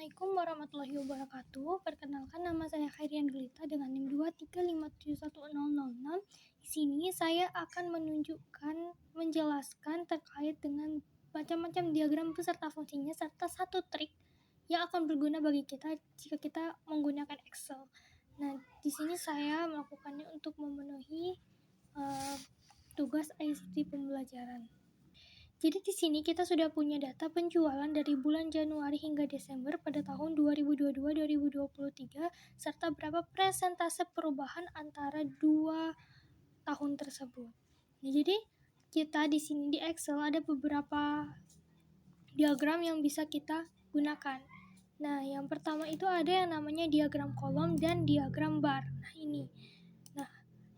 Assalamualaikum warahmatullahi wabarakatuh. Perkenalkan, nama saya Khairian Gelita dengan NIM 235711006. Di sini saya akan menjelaskan terkait dengan macam-macam diagram beserta fungsinya serta satu trik yang akan berguna bagi kita jika kita menggunakan Excel. Nah, di sini saya melakukannya untuk memenuhi tugas ICT pembelajaran. Jadi di sini kita sudah punya data penjualan dari bulan Januari hingga Desember pada tahun 2022-2023 serta berapa persentase perubahan antara dua tahun tersebut. Nah, jadi kita di sini di Excel ada beberapa diagram yang bisa kita gunakan. Nah, yang pertama itu ada yang namanya diagram kolom dan diagram bar. Nah, ini. Nah,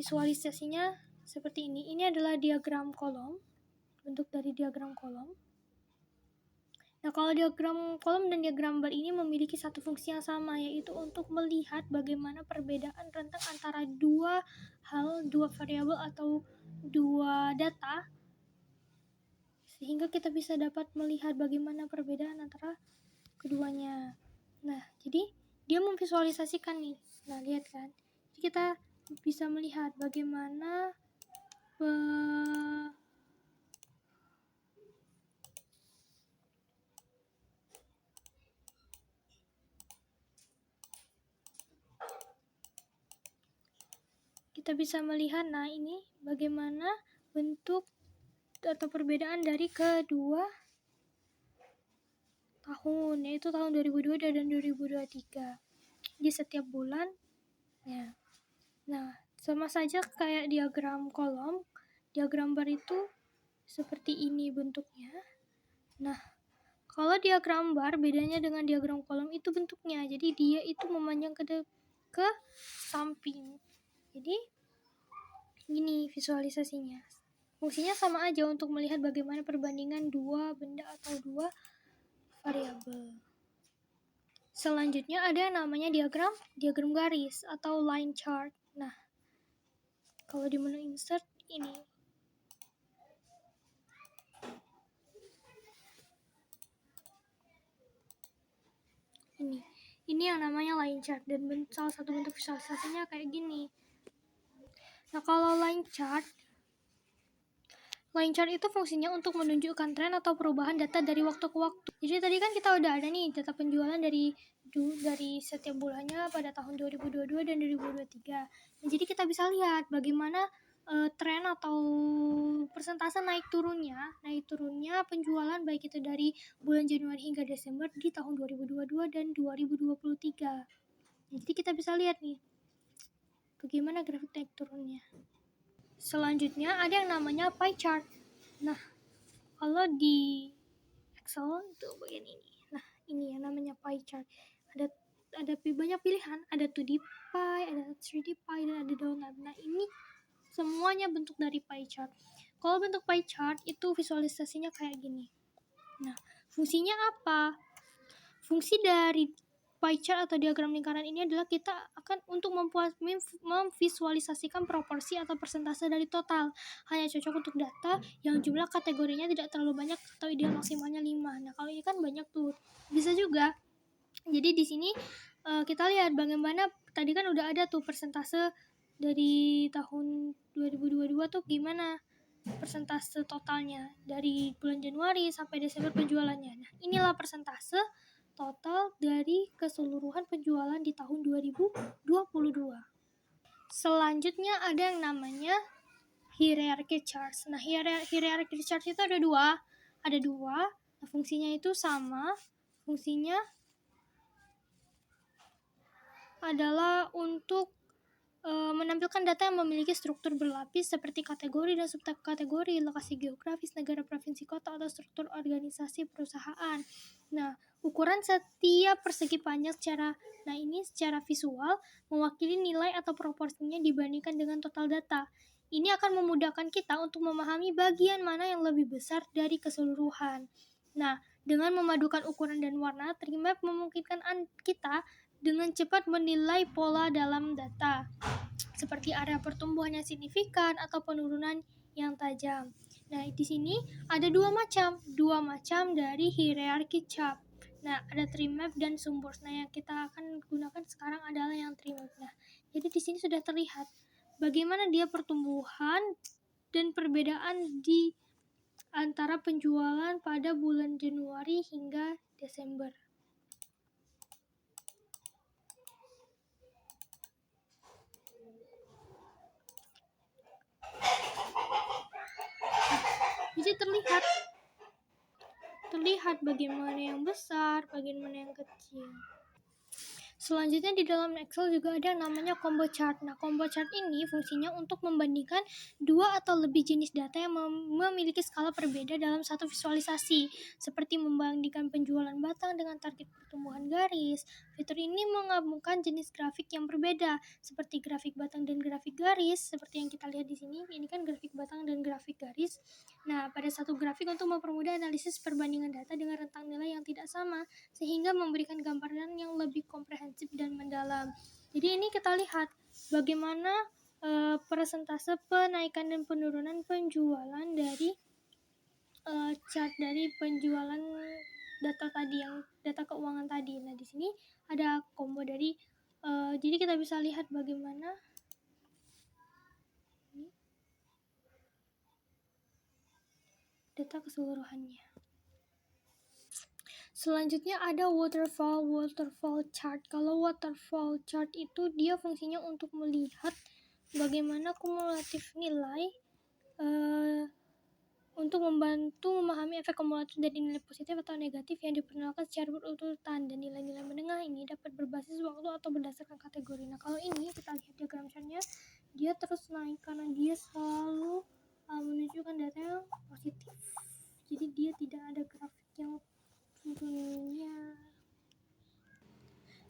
visualisasinya seperti ini. Ini adalah diagram kolom. Bentuk dari diagram kolom. Nah, kalau diagram kolom dan diagram bar ini memiliki satu fungsi yang sama, yaitu untuk melihat bagaimana perbedaan rentang antara dua variabel atau dua data, sehingga kita bisa dapat melihat bagaimana perbedaan antara keduanya. Nah, jadi dia memvisualisasikan nih. Nah, lihat kan? Jadi kita bisa melihat bagaimana kita bisa melihat, nah ini bagaimana bentuk atau perbedaan dari kedua tahun, yaitu tahun 2022 dan 2023 di setiap bulan ya. Nah, sama saja kayak diagram kolom, diagram bar itu seperti ini bentuknya. Nah, kalau diagram bar bedanya dengan diagram kolom itu bentuknya, jadi dia itu memanjang ke samping. Jadi gini visualisasinya. Fungsinya sama aja untuk melihat bagaimana perbandingan dua benda atau dua variabel. Selanjutnya ada yang namanya diagram garis atau line chart. Nah, kalau di menu insert ini. Ini yang namanya line chart dan salah satu bentuk visualisasinya kayak gini. Nah, kalau line chart itu fungsinya untuk menunjukkan tren atau perubahan data dari waktu ke waktu. Jadi tadi kan kita udah ada nih data penjualan dari setiap bulannya pada tahun 2022 dan 2023. Nah, jadi kita bisa lihat bagaimana tren atau persentase naik turunnya penjualan baik itu dari bulan Januari hingga Desember di tahun 2022 dan 2023. Jadi kita bisa lihat nih bagaimana grafik naik turunnya. Selanjutnya ada yang namanya pie chart. Nah, kalau di Excel itu bagian ini. Nah, ini yang namanya pie chart. Ada banyak pilihan, ada 2D pie, ada 3D pie, dan ada donut. Nah, ini semuanya bentuk dari pie chart. Kalau bentuk pie chart itu visualisasinya kayak gini. Nah, fungsinya apa? Fungsi dari pie chart atau diagram lingkaran ini adalah kita akan untuk memvisualisasikan proporsi atau persentase dari total. Hanya cocok untuk data yang jumlah kategorinya tidak terlalu banyak atau ideal maksimalnya 5. Nah, kalau ini kan banyak tuh. Bisa juga. Jadi di sini kita lihat bagaimana tadi kan udah ada tuh persentase dari tahun 2022 tuh gimana persentase totalnya dari bulan Januari sampai Desember penjualannya. Nah, inilah persentase total dari keseluruhan penjualan di tahun 2022. Selanjutnya ada yang namanya hierarchy chart. Nah, hierarchy chart itu ada dua. Nah, fungsinya itu sama. Fungsinya adalah untuk menampilkan data yang memiliki struktur berlapis seperti kategori dan subkategori, lokasi geografis, negara, provinsi, kota, atau struktur organisasi perusahaan. Nah, ukuran setiap persegi panjang secara visual mewakili nilai atau proporsinya dibandingkan dengan total data. Ini akan memudahkan kita untuk memahami bagian mana yang lebih besar dari keseluruhan. Nah, dengan memadukan ukuran dan warna, Trimap memungkinkan kita dengan cepat menilai pola dalam data, seperti area pertumbuhan yang signifikan atau penurunan yang tajam. Nah, di sini ada dua macam dari hierarchy chart. Nah, ada tree map dan Sumbourse. Nah, yang kita akan gunakan sekarang adalah yang tree map. Nah, jadi di sini sudah terlihat bagaimana dia pertumbuhan dan perbedaan di antara penjualan pada bulan Januari hingga Desember. Jadi terlihat bagaimana yang besar, bagaimana yang kecil. Selanjutnya di dalam Excel juga ada yang namanya combo chart. Nah, combo chart ini fungsinya untuk membandingkan dua atau lebih jenis data yang memiliki skala berbeda dalam satu visualisasi, seperti membandingkan penjualan batang dengan target pertumbuhan garis. Fitur ini menggabungkan jenis grafik yang berbeda, seperti grafik batang dan grafik garis, seperti yang kita lihat di sini. Ini kan grafik batang dan grafik garis. Nah, pada satu grafik untuk mempermudah analisis perbandingan data dengan rentang nilai yang tidak sama, sehingga memberikan gambaran yang lebih komprehensif dan mendalam. Jadi ini kita lihat bagaimana persentase penaikan dan penurunan penjualan dari chart dari penjualan data tadi, yang data keuangan tadi. Nah, di sini ada combo dari jadi kita bisa lihat bagaimana data keseluruhannya. Selanjutnya ada waterfall chart. Kalau waterfall chart itu dia fungsinya untuk melihat bagaimana kumulatif nilai untuk membantu memahami efek kumulatif dari nilai positif atau negatif yang diperkenalkan secara berurutan, dan nilai-nilai menengah ini dapat berbasis waktu atau berdasarkan kategori. Nah, kalau ini kita lihat diagram chartnya, dia terus naik karena dia selalu menunjukkan data yang positif. Jadi dia tidak ada grafik yang turunnya.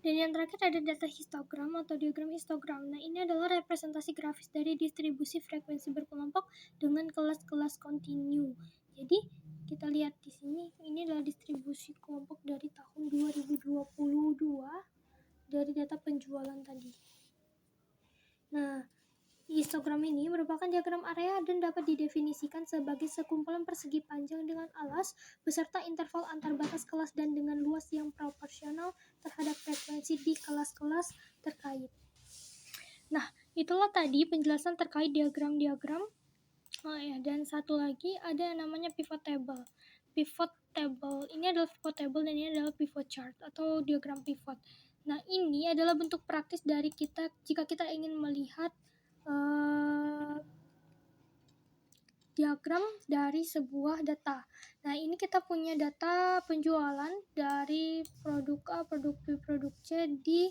Dan yang terakhir ada data histogram atau diagram histogram. Nah, ini adalah representasi grafis dari distribusi frekuensi berkelompok dengan kelas-kelas kontinu. Jadi, kita lihat di sini, ini adalah distribusi kelompok dari tahun 2022 dari data penjualan tadi. Nah, histogram ini merupakan diagram area dan dapat didefinisikan sebagai sekumpulan persegi panjang dengan alas beserta interval antar batas kelas dan dengan luas yang proporsional terhadap frekuensi di kelas-kelas terkait. Nah, itulah tadi penjelasan terkait diagram-diagram. Oh ya, dan satu lagi ada yang namanya pivot table. Pivot table ini adalah pivot table dan ini adalah pivot chart atau diagram pivot. Nah, ini adalah bentuk praktis dari kita jika kita ingin melihat diagram dari sebuah data. Nah, ini kita punya data penjualan dari produk A, produk B, produk C di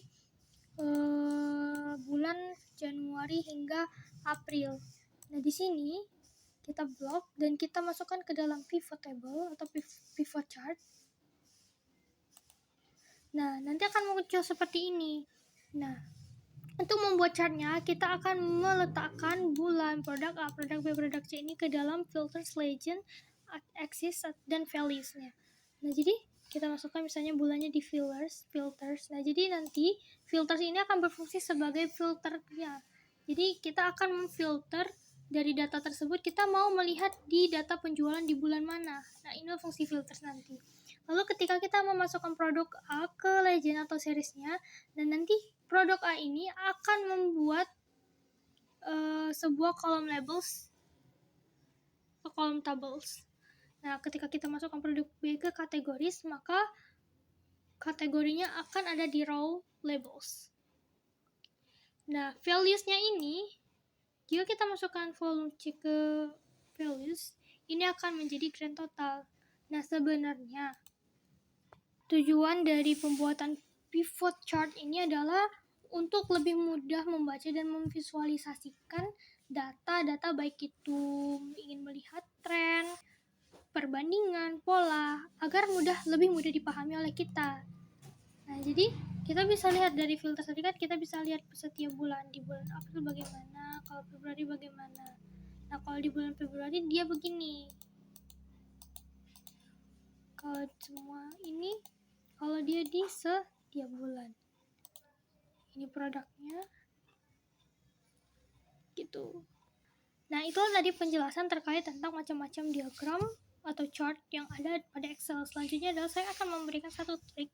bulan Januari hingga April. Nah, di sini kita blok dan kita masukkan ke dalam pivot table atau pivot chart. Nah, nanti akan muncul seperti ini. Nah, untuk membuat chartnya, kita akan meletakkan bulan produk A, produk B, produk C ini ke dalam filters, legend, axis, dan values-nya. Nah, jadi kita masukkan misalnya bulannya di filters. Nah, jadi nanti filters ini akan berfungsi sebagai filternya. Jadi kita akan memfilter dari data tersebut, kita mau melihat di data penjualan di bulan mana. Nah, ini fungsi filters nanti. Lalu ketika kita memasukkan produk A ke legend atau seriesnya, dan nanti produk A ini akan membuat sebuah kolom labels atau kolom tables. Nah, ketika kita masukkan produk B ke kategoris, maka kategorinya akan ada di row labels. Nah, values-nya ini, jika kita masukkan volume C ke values, ini akan menjadi grand total. Nah, sebenarnya tujuan dari pembuatan pivot chart ini adalah untuk lebih mudah membaca dan memvisualisasikan data-data, baik itu ingin melihat tren, perbandingan, pola, agar lebih mudah dipahami oleh kita. Nah, jadi kita bisa lihat dari filter tadi kan, kita bisa lihat setiap bulan. Di bulan April bagaimana, kalau Februari bagaimana. Nah, kalau di bulan Februari dia begini. Kalau semua ini, kalau dia di setiap bulan. Ini produknya. Gitu. Nah, itu tadi penjelasan terkait tentang macam-macam diagram atau chart yang ada pada Excel. Selanjutnya adalah saya akan memberikan satu trik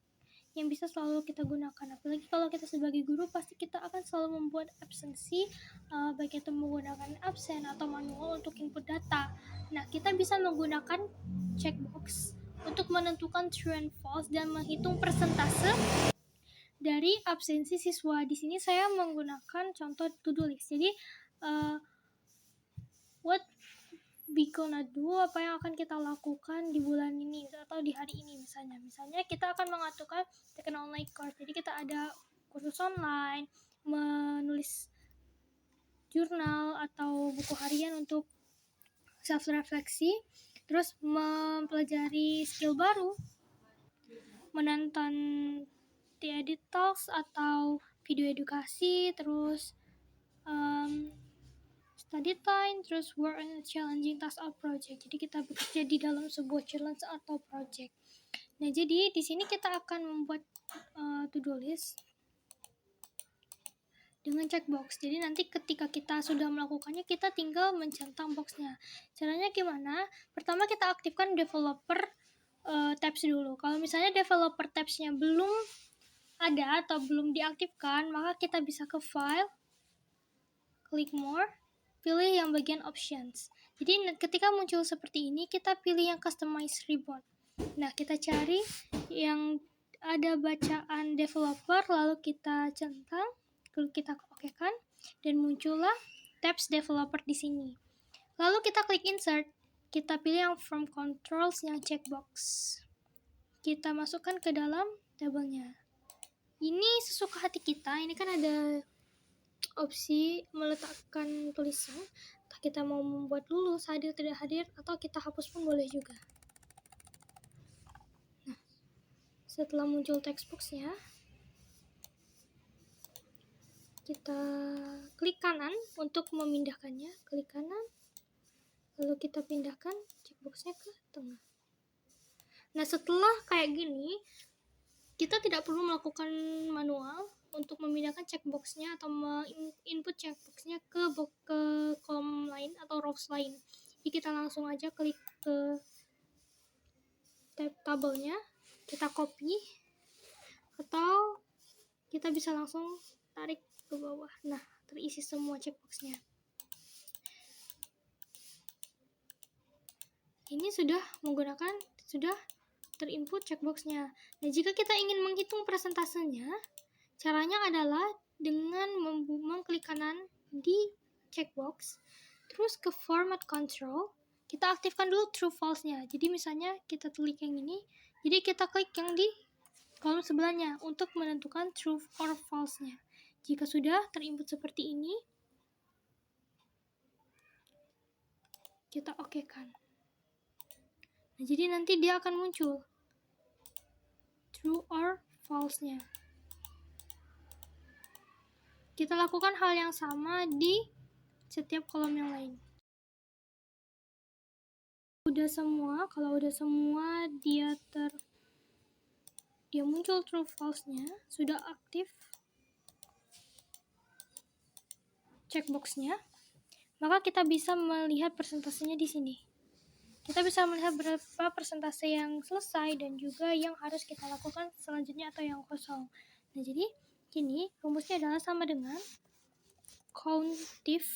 yang bisa selalu kita gunakan. Apalagi kalau kita sebagai guru, pasti kita akan selalu membuat absensi, baik itu menggunakan absen atau manual untuk input data. Nah, kita bisa menggunakan checkbox untuk menentukan true and false dan menghitung persentase dari absensi siswa. Di sini saya menggunakan contoh to-do list. Jadi, what we gonna do, apa yang akan kita lakukan di bulan ini atau di hari ini misalnya kita akan mengaturkan take an online course. Jadi kita ada kursus online, menulis jurnal atau buku harian untuk self refleksi, terus mempelajari skill baru, menonton TED Talks atau video edukasi, terus study time, terus work on challenging task or project. Jadi kita bekerja di dalam sebuah challenge atau project. Nah, jadi di sini kita akan membuat to-do list dengan checkbox. Jadi nanti ketika kita sudah melakukannya, kita tinggal mencentang boxnya. Caranya gimana? Pertama kita aktifkan developer tabs dulu. Kalau misalnya developer tabsnya belum ada atau belum diaktifkan, maka kita bisa ke file, klik more, pilih yang bagian options. Jadi ketika muncul seperti ini, kita pilih yang customize ribbon. Nah, kita cari yang ada bacaan developer, lalu kita centang, lalu kita okekan, dan muncullah tabs developer di sini. Lalu kita klik insert, kita pilih yang from controls yang checkbox. Kita masukkan ke dalam tabelnya. Ini sesuka hati kita, ini kan ada opsi meletakkan tulisan, entah kita mau membuat lulus, hadir, tidak hadir, atau kita hapus pun boleh juga. Nah, setelah muncul textboxnya, kita klik kanan untuk memindahkannya, klik kanan, lalu kita pindahkan checkboxnya ke tengah. Nah, setelah kayak gini, kita tidak perlu melakukan manual untuk memindahkan checkboxnya atau input checkboxnya ke kolom lain atau rows lain. Jadi kita langsung aja klik ke tab tabelnya, kita copy, atau kita bisa langsung tarik ke bawah. Nah, terisi semua checkboxnya. Ini sudah terinput checkboxnya. Nah, jika kita ingin menghitung persentasenya, caranya adalah dengan mengklik kanan di checkbox, terus ke format control, kita aktifkan dulu true false-nya. Jadi misalnya kita klik yang ini, jadi kita klik yang di kolom sebelahnya untuk menentukan true or false-nya. Jika sudah terinput seperti ini, kita okekan. Nah, jadi nanti dia akan muncul true or false-nya. Kita lakukan hal yang sama di setiap kolom yang lain. Kalau udah semua dia muncul true false-nya, sudah aktif checkbox-nya, maka kita bisa melihat persentasenya di sini. Kita bisa melihat berapa persentase yang selesai dan juga yang harus kita lakukan selanjutnya atau yang kosong. Nah, jadi ini rumusnya adalah sama dengan countif.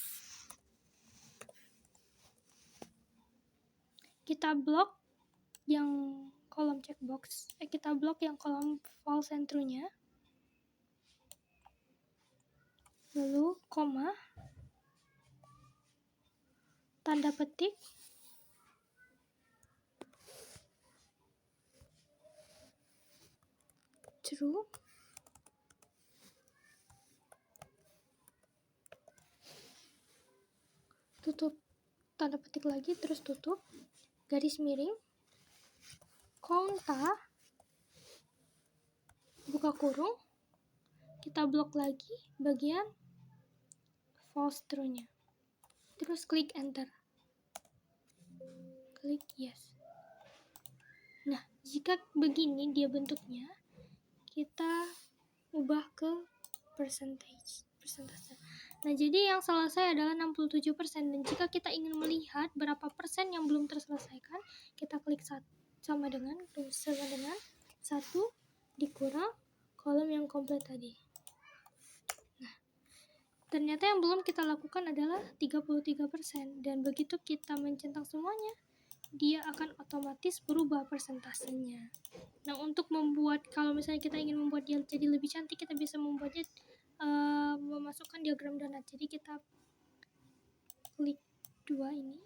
Kita blok yang kolom checkbox, kita blok yang kolom false and true-nya. Lalu koma, tanda petik, true, tutup tanda petik lagi, terus tutup, garis miring, konta, buka kurung, kita blok lagi bagian false true-nya, terus klik enter, klik yes. Nah, jika begini dia bentuknya, kita ubah ke persentase. Nah, jadi yang selesai adalah 67%, dan jika kita ingin melihat berapa persen yang belum terselesaikan, kita klik sama dengan 1 dikurang kolom yang komplit tadi. Nah, ternyata yang belum kita lakukan adalah 33%, dan begitu kita mencentang semuanya, dia akan otomatis berubah persentasenya. Nah, untuk membuat, kalau misalnya kita ingin membuat dia jadi lebih cantik, kita bisa membuatnya memasukkan diagram donat. Jadi kita klik 2 ini,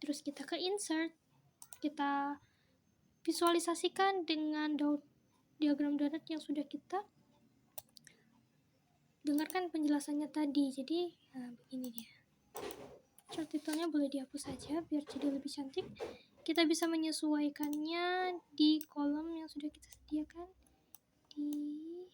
terus kita ke insert, kita visualisasikan dengan diagram donat yang sudah kita dengarkan penjelasannya tadi. Jadi begini dia. Chart titelnya boleh dihapus saja biar jadi lebih cantik. Kita bisa menyesuaikannya di kolom yang sudah kita sediakan di sini.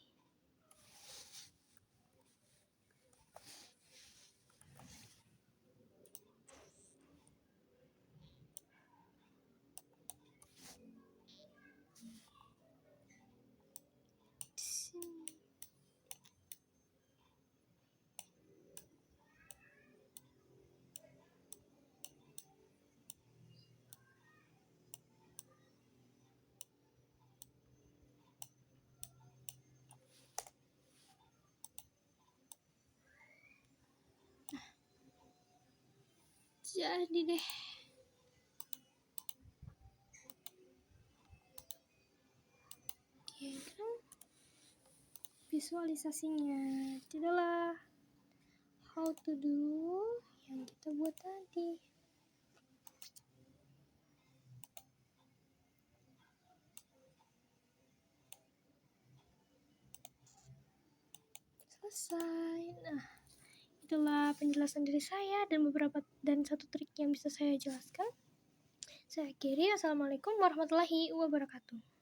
Jadi deh. Diagram visualisasinya. Itulah how to do yang kita buat tadi. Selesai. Nah, itulah penjelasan dari saya dan satu trik yang bisa saya jelaskan. Saya akhiri. Assalamualaikum warahmatullahi wabarakatuh.